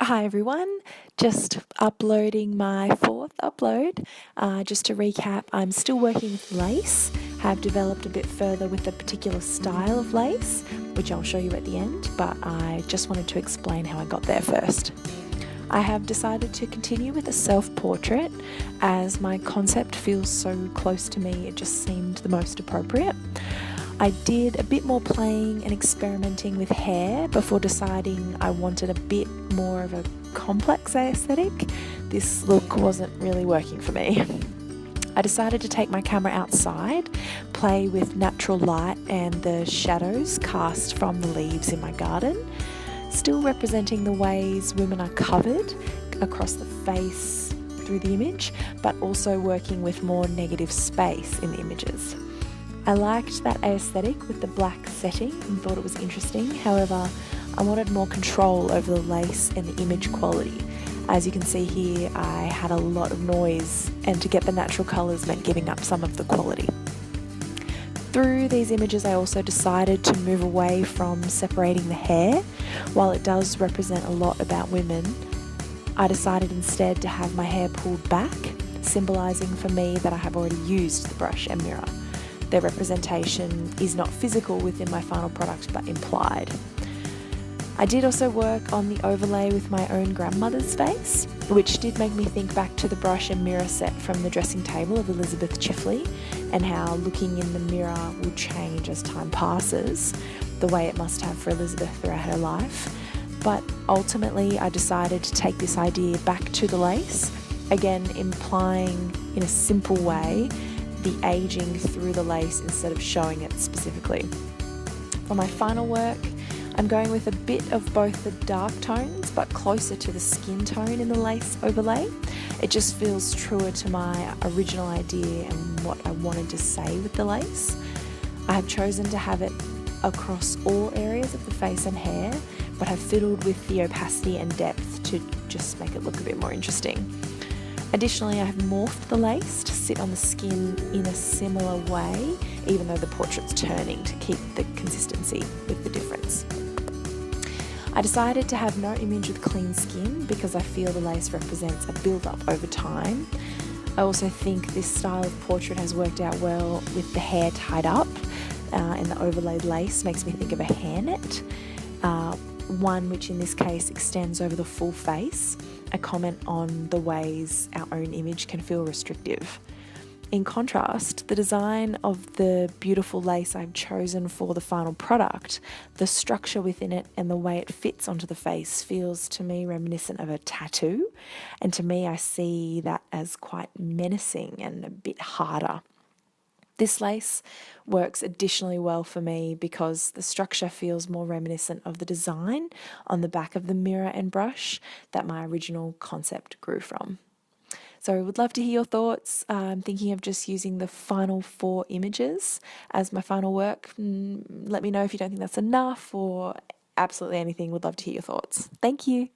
Hi everyone, just uploading my fourth upload. Just to recap, I'm still working with lace, have developed a bit further with a particular style of lace, which I'll show you at the end, but I just wanted to explain how I got there first. I have decided to continue with a self-portrait as my concept feels so close to me, it just seemed the most appropriate. I did a bit more playing and experimenting with hair before deciding I wanted a bit more of a complex aesthetic. This look wasn't really working for me. I decided to take my camera outside, play with natural light and the shadows cast from the leaves in my garden, still representing the ways women are covered across the face through the image, but also working with more negative space in the images. I liked that aesthetic with the black setting and thought it was interesting. However, I wanted more control over the lace and the image quality. As you can see here, I had a lot of noise, and to get the natural colours meant giving up some of the quality. Through these images, I also decided to move away from separating the hair. While it does represent a lot about women, I decided instead to have my hair pulled back, symbolising for me that I have already used the brush and mirror. Their representation is not physical within my final product but implied. I did also work on the overlay with my own grandmother's face, which did make me think back to the brush and mirror set from the dressing table of Elizabeth Chifley, and how looking in the mirror will change as time passes, the way it must have for Elizabeth throughout her life. But ultimately I decided to take this idea back to the lace, again implying in a simple way the aging through the lace instead of showing it specifically. For my final work, I'm going with a bit of both the dark tones but closer to the skin tone in the lace overlay. It just feels truer to my original idea and what I wanted to say with the lace. I have chosen to have it across all areas of the face and hair, but have fiddled with the opacity and depth to just make it look a bit more interesting. Additionally, I have morphed the lace to sit on the skin in a similar way, even though the portrait's turning, to keep the consistency with the difference. I decided to have no image with clean skin because I feel the lace represents a build-up over time. I also think this style of portrait has worked out well with the hair tied up, and the overlaid lace makes me think of a hairnet. One which in this case extends over the full face, a comment on the ways our own image can feel restrictive. In contrast, the design of the beautiful lace I've chosen for the final product, the structure within it and the way it fits onto the face feels to me reminiscent of a tattoo, and to me I see that as quite menacing and a bit harder. This lace works additionally well for me because the structure feels more reminiscent of the design on the back of the mirror and brush that my original concept grew from. So I would love to hear your thoughts. I'm thinking of just using the final 4 images as my final work. Let me know if you don't think that's enough or absolutely anything. Would love to hear your thoughts. Thank you.